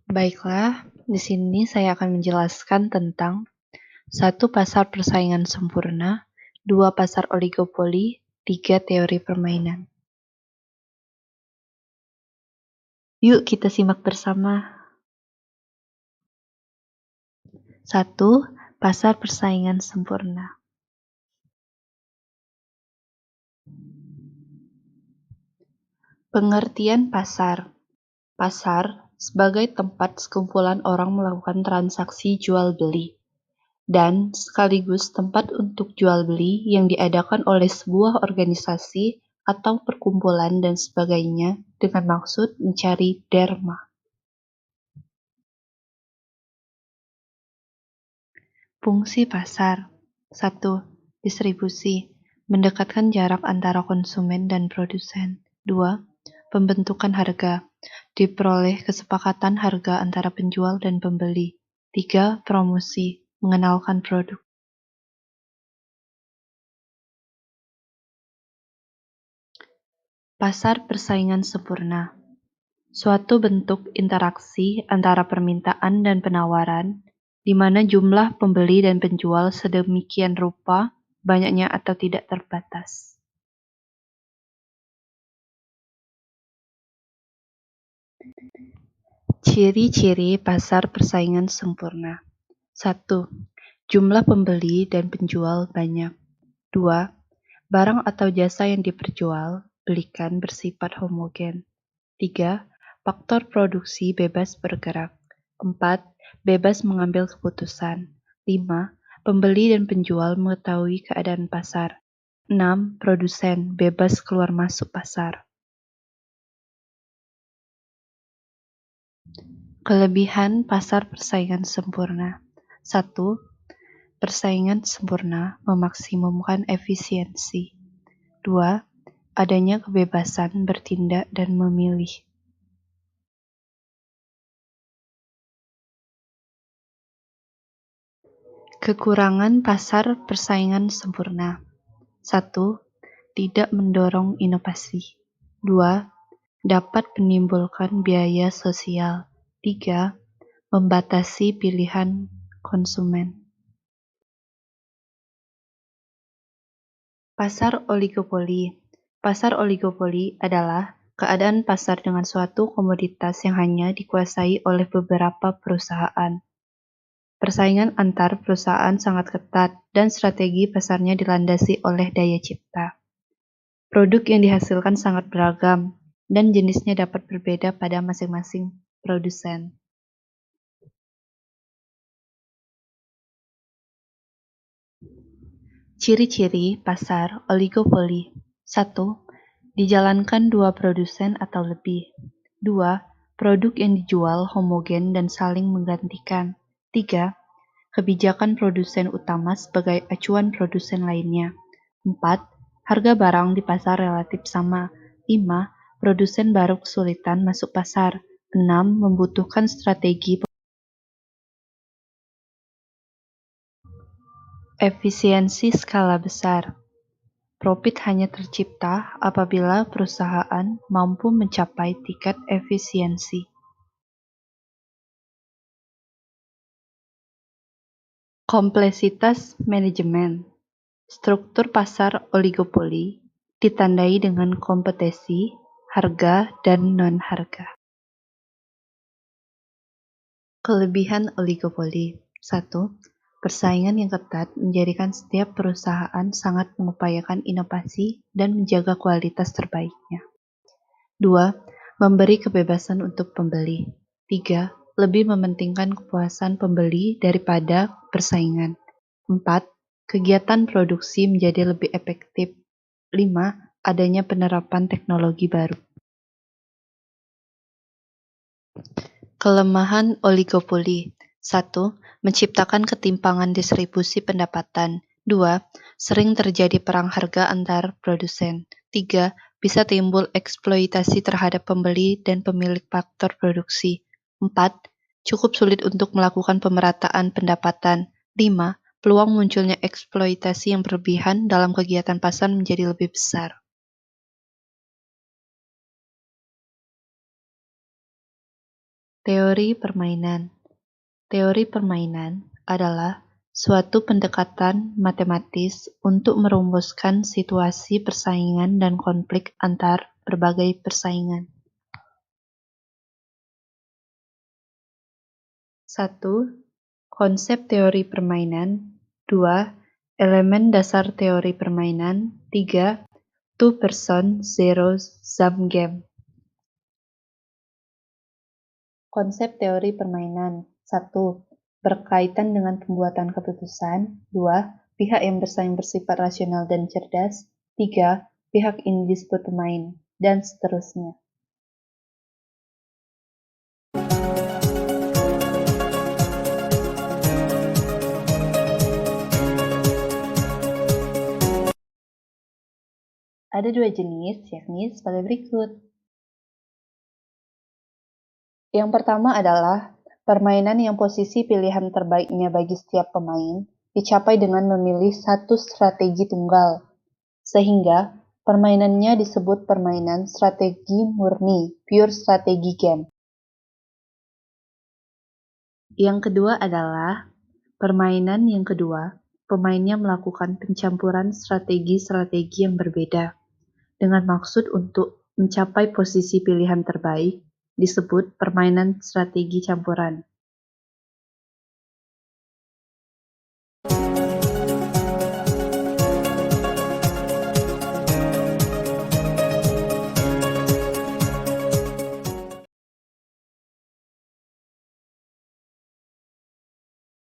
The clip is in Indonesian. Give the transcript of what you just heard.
Baiklah, di sini saya akan menjelaskan tentang 1. Pasar persaingan sempurna, 2. Pasar oligopoli, 3. Teori permainan. Yuk kita simak bersama. 1. Pasar persaingan sempurna. Pengertian pasar. Pasar sebagai tempat sekumpulan orang melakukan transaksi jual-beli, dan sekaligus tempat untuk jual-beli yang diadakan oleh sebuah organisasi atau perkumpulan dan sebagainya dengan maksud mencari derma. Fungsi pasar. 1. Distribusi. Mendekatkan jarak antara konsumen dan produsen. 2. Pembentukan harga. Diperoleh kesepakatan harga antara penjual dan pembeli. 3. Promosi. Mengenalkan produk. Pasar persaingan sempurna. Suatu bentuk interaksi antara permintaan dan penawaran, di mana jumlah pembeli dan penjual sedemikian rupa, banyaknya atau tidak terbatas. Ciri-ciri pasar persaingan sempurna. 1. Jumlah pembeli dan penjual banyak. 2. Barang atau jasa yang diperjual-belikan bersifat homogen. 3. Faktor produksi bebas bergerak. 4. Bebas mengambil keputusan. 5. Pembeli dan penjual mengetahui keadaan pasar. 6. Produsen bebas keluar masuk pasar. Kelebihan pasar persaingan sempurna. 1. Persaingan sempurna memaksimumkan efisiensi. 2. Adanya kebebasan bertindak dan memilih. Kekurangan pasar persaingan sempurna. 1. Tidak mendorong inovasi. 2. Dapat menimbulkan biaya sosial. 3. Membatasi pilihan konsumen. Pasar oligopoli. Pasar oligopoli adalah keadaan pasar dengan suatu komoditas yang hanya dikuasai oleh beberapa perusahaan. Persaingan antar perusahaan sangat ketat dan strategi pasarnya dilandasi oleh daya cipta. Produk yang dihasilkan sangat beragam dan jenisnya dapat berbeda pada masing-masing produsen. Ciri-ciri pasar oligopoli. 1. Dijalankan 2 produsen atau lebih. 2. Produk yang dijual homogen dan saling menggantikan. 3. Kebijakan produsen utama sebagai acuan produsen lainnya. 4. Harga barang di pasar relatif sama. 5. Produsen baru kesulitan masuk pasar. 6. Membutuhkan strategi efisiensi skala besar. Profit hanya tercipta apabila perusahaan mampu mencapai tingkat efisiensi. Kompleksitas manajemen. Struktur pasar oligopoli ditandai dengan kompetisi, harga, dan non-harga. Kelebihan oligopoli. 1. Persaingan yang ketat menjadikan setiap perusahaan sangat mengupayakan inovasi dan menjaga kualitas terbaiknya. 2. Memberi kebebasan untuk pembeli. 3. Lebih mementingkan kepuasan pembeli daripada persaingan. 4. Kegiatan produksi menjadi lebih efektif. 5. Adanya penerapan teknologi baru. Kelemahan oligopoli. 1. Menciptakan ketimpangan distribusi pendapatan. 2. Sering terjadi perang harga antar produsen. 3. Bisa timbul eksploitasi terhadap pembeli dan pemilik faktor produksi. 4. Cukup sulit untuk melakukan pemerataan pendapatan. 5. Peluang munculnya eksploitasi yang berlebihan dalam kegiatan pasar menjadi lebih besar. Teori permainan. Teori permainan adalah suatu pendekatan matematis untuk merumuskan situasi persaingan dan konflik antar berbagai persaingan. 1. Konsep teori permainan. 2. Elemen dasar teori permainan. 3. Two person, zero sum game. Konsep teori permainan. 1. Berkaitan dengan pembuatan keputusan. 2. Pihak yang bersaing bersifat rasional dan cerdas. 3. Pihak ini disebut pemain, dan seterusnya. Ada dua jenis, yakni sebagai berikut. Yang pertama adalah permainan yang posisi pilihan terbaiknya bagi setiap pemain dicapai dengan memilih satu strategi tunggal, sehingga permainannya disebut permainan strategi murni, pure strategy game. Yang kedua adalah permainan yang kedua, pemainnya melakukan pencampuran strategi-strategi yang berbeda dengan maksud untuk mencapai posisi pilihan terbaik, disebut permainan strategi campuran.